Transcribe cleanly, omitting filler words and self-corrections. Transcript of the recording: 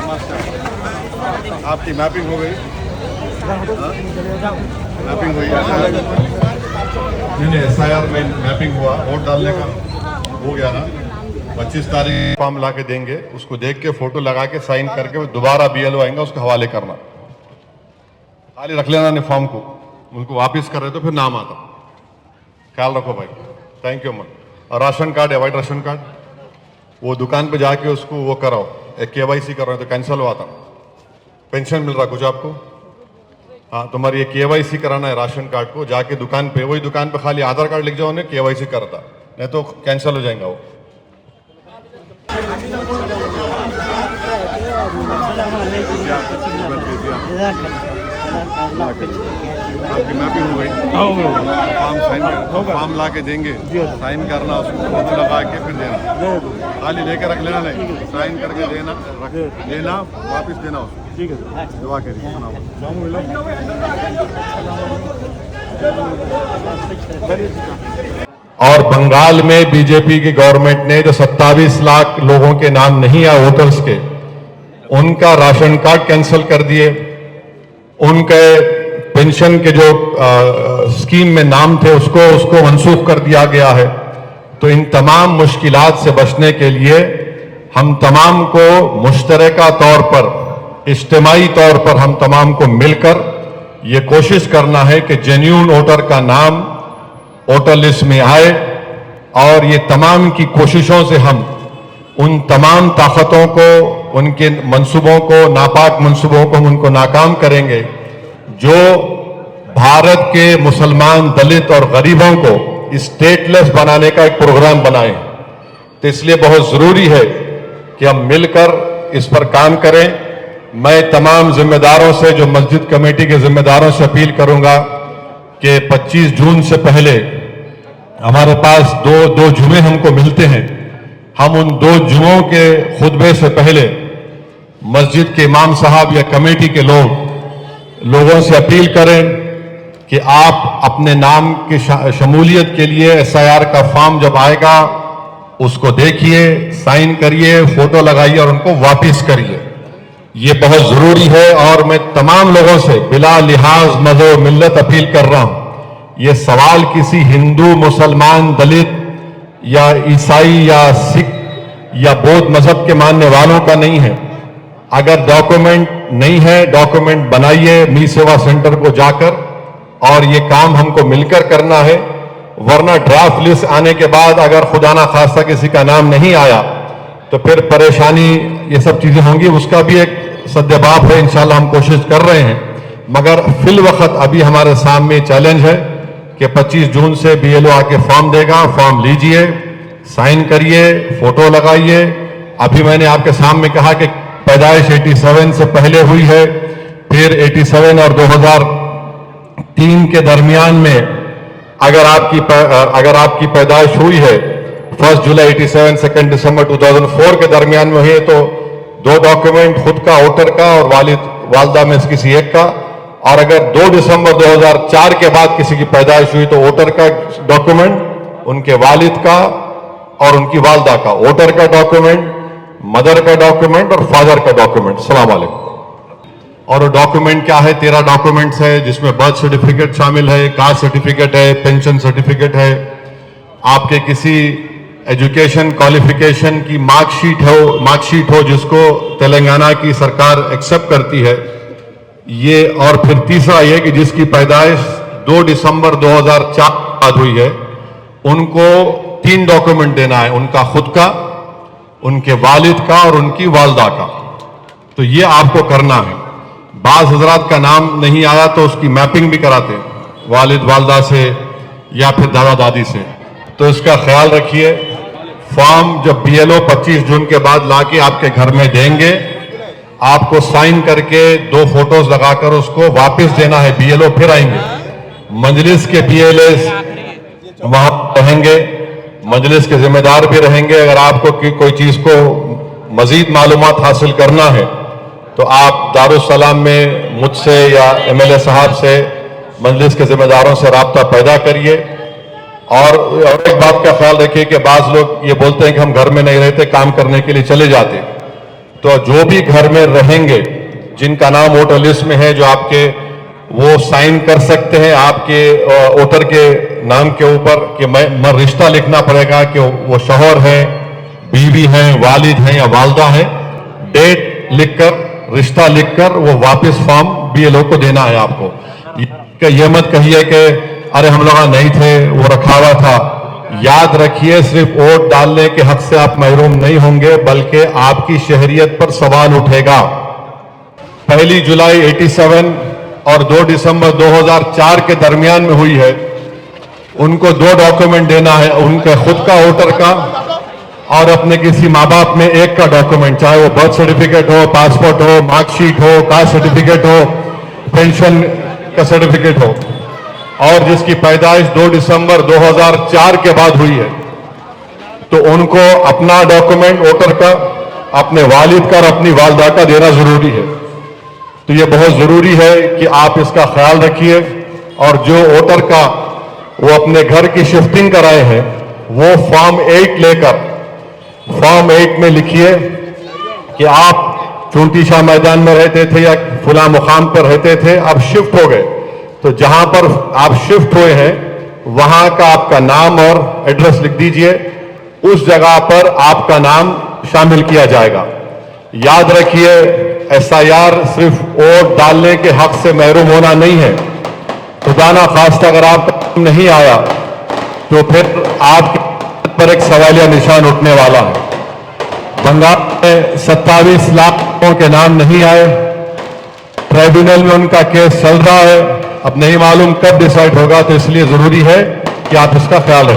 आपकी मैपिंग हो गई? मैपिंग हुई? नहीं, SIR में मैपिंग हुआ, वोट डालने का हो गया ना। 25 तारीख फॉर्म ला के देंगे, उसको देख के फोटो लगा के साइन करके दोबारा BLO आएंगे, उसको हवाले करना। खाली रख लेना नहीं फॉर्म को, उनको वापस कर रहे तो फिर नाम आता। ख्याल रखो भाई। थैंक यू अमन। और राशन कार्ड है, वाइट राशन कार्ड, वो दुकान पे जाके उसको वो कराओ, एक KYC कर रहे हो तो कैंसिल हुआ था। पेंशन मिल रहा कुछ आपको? हाँ, तुम्हारी ये KYC कराना है राशन कार्ड को, जाके दुकान पे, वही दुकान पे खाली आधार कार्ड लिख जाओ उन्हें, KYC करता, नहीं तो कैंसिल हो जाएगा वो। आपकी मैपिंग हो गई? फॉर्म साइन फॉर्म ला के देंगे, साइन करना, उसको फोटो लगा के फिर देना। खाली लेके रख लेना, नहीं साइन करके देना, रख लेना, वापस देना उसको। ठीक है, दुआ करिए। और बंगाल में BJP की गवर्नमेंट ने जो 27 लाख लोगों के नाम नहीं आए वोटर्स के, उनका राशन कार्ड कैंसिल कर दिए, उनके पेंशन के जो स्कीम में नाम थे उसको मनसूख कर दिया गया है। तो इन तमाम मुश्किलात से बचने के लिए हम तमाम को मुश्तरका तौर पर, इज्तिमाई तौर पर हम तमाम को मिलकर ये कोशिश करना है कि जेन्युइन वोटर का नाम वोटर लिस्ट में आए, और ये तमाम की कोशिशों से हम उन तमाम ताकतों को, उनके मंसूबों को, नापाक मंसूबों को हम उनको नाकाम करेंगे जो भारत के मुसलमान, दलित और गरीबों को स्टेटलेस बनाने का एक प्रोग्राम बनाए। तो इसलिए बहुत जरूरी है कि हम मिलकर इस पर काम करें। मैं तमाम जिम्मेदारों से, जो मस्जिद कमेटी के जिम्मेदारों से अपील करूंगा कि 25 जून से पहले हमारे पास दो जुमे हमको मिलते हैं, हम उन 2 जुमों के खुतबे से पहले मस्जिद के इमाम साहब या कमेटी के लोगों से अपील करें कि आप अपने नाम की शमूलियत के लिए SIR का फॉर्म जब आएगा उसको देखिए, साइन करिए, फोटो लगाइए और उनको वापस करिए। ये बहुत जरूरी है। और मैं तमाम लोगों से बिला लिहाज मजहब मिल्लत अपील कर रहा हूं, ये सवाल किसी हिंदू, मुसलमान, दलित या ईसाई या सिख या बौद्ध मजहब के मानने वालों का नहीं है। अगर डॉक्यूमेंट नहीं है, डॉक्यूमेंट बनाइए मी सेवा सेंटर को जाकर, और ये काम हमको मिलकर करना है। वरना ड्राफ्ट लिस्ट आने के बाद अगर खुदा ना खास्ता किसी का नाम नहीं आया तो फिर परेशानी, ये सब चीजें होंगी। उसका भी एक सद्देबाप है, इंशाल्लाह हम कोशिश कर रहे हैं। मगर फिल वक्त अभी हमारे सामने चैलेंज है कि 25 जून से BLO आके फॉर्म देगा, फॉर्म लीजिए, साइन करिए, फोटो लगाइए। अभी मैंने आपके सामने कहा कि पैदाइश 87 से पहले हुई है, फिर 87 और 2003 के दरमियान में अगर आपकी पैदाइश हुई है 1 जुलाई 87, 2 दिसंबर 2004 के दरमियान में हुई है, तो 2 डॉक्यूमेंट, खुद का वोटर का और वालिदा में से किसी एक का। और अगर 2 दिसंबर 2004 के बाद किसी की पैदाइश हुई तो वोटर का डॉक्यूमेंट, उनके वालिद का और उनकी वालदा का, वोटर का डॉक्यूमेंट, मदर का डॉक्यूमेंट और फादर का डॉक्यूमेंट। अस्सलाम वालेकुम। और वो डॉक्यूमेंट क्या है? 13 डॉक्यूमेंट्स है, जिसमें बर्थ सर्टिफिकेट शामिल है, कास्ट सर्टिफिकेट है, पेंशन सर्टिफिकेट है, आपके किसी एजुकेशन क्वालिफिकेशन की मार्कशीट हो जिसको तेलंगाना की सरकार एक्सेप्ट करती है ये। और फिर तीसरा ये कि जिसकी पैदाइश 2 दिसंबर 2004 बाद हुई है, उनको 3 डॉक्यूमेंट देना है, उनका खुद का, उनके वालिद का और उनकी वालदा का। तो ये आपको करना है। बाज हजरात का नाम नहीं आया तो उसकी मैपिंग भी कराते हैं, वालिद वालदा से या फिर दादा दादी से। तो इसका ख्याल रखिए। फॉर्म जब BLO 25 जून के बाद लाके आपके घर में देंगे, आपको साइन करके 2 फोटोज लगाकर उसको वापस देना है। BLO फिर आएंगे, मजलिस के BLAs वहां रहेंगे, मजलिस के जिम्मेदार भी रहेंगे। अगर आपको कोई चीज को मजीद मालूमात हासिल करना है तो आप दारुस्सलाम में मुझसे या MLA साहब से, मजलिस के जिम्मेदारों से राब्ता पैदा करिए। और एक बात का ख्याल रखिए कि बाज लोग ये बोलते हैं कि हम घर में नहीं रहते, काम करने के लिए चले जाते, तो जो भी घर में रहेंगे जिनका नाम वोटर लिस्ट में है, जो आपके वो साइन कर सकते हैं आपके वोटर के नाम के ऊपर कि मैं रिश्ता लिखना पड़ेगा कि वो शौहर है, बीवी है, वालिद है या वालदा है, डेट लिखकर, रिश्ता लिखकर वो वापस फॉर्म बीएलओ को देना है आपको। ये मत कहिए कि अरे हम लोग नहीं थे, वो रखा हुआ था। याद रखिए, सिर्फ वोट डालने के हक से आप महरूम नहीं होंगे, बल्कि आपकी शहरियत पर सवाल उठेगा। 1 जुलाई 87 और 2 दिसंबर 2004 के दरमियान में हुई है, उनको 2 डॉक्यूमेंट देना है, उनके खुद का वोटर का और अपने किसी माँ बाप में एक का डॉक्यूमेंट, चाहे वो बर्थ सर्टिफिकेट हो, पासपोर्ट हो, मार्कशीट हो, कास्ट सर्टिफिकेट हो, पेंशन का सर्टिफिकेट हो, और जिसकी पैदाइश 2 दिसंबर 2004 के बाद हुई है, तो उनको अपना डॉक्यूमेंट वोटर का, अपने वालिद का और अपनी वालदा का देना जरूरी है। तो ये बहुत जरूरी है कि आप इसका ख्याल रखिए। और जो वोटर का वो अपने घर की शिफ्टिंग कराए हैं, वो फॉर्म 8 लेकर फॉर्म 8 में लिखिए कि आप चुनती शाह मैदान में रहते थे या फुला मुकाम पर रहते थे, अब शिफ्ट हो गए, तो जहां पर आप शिफ्ट हुए हैं वहां का आपका नाम और एड्रेस लिख दीजिए, उस जगह पर आपका नाम शामिल किया जाएगा। याद रखिए, एसआईआर सिर्फ वोट डालने के हक से महरूम होना नहीं है। खुदा ना खास्ता अगर आप नहीं आया तो फिर आप पर एक सवालिया निशान उठने वाला है। बंगाल में 27 लाख लोगों के नाम नहीं आए, ट्राइब्यूनल में उनका केस चल रहा है, अब नहीं मालूम कब डिसाइड होगा, तो इसलिए जरूरी है कि आप इसका ख्याल रखें।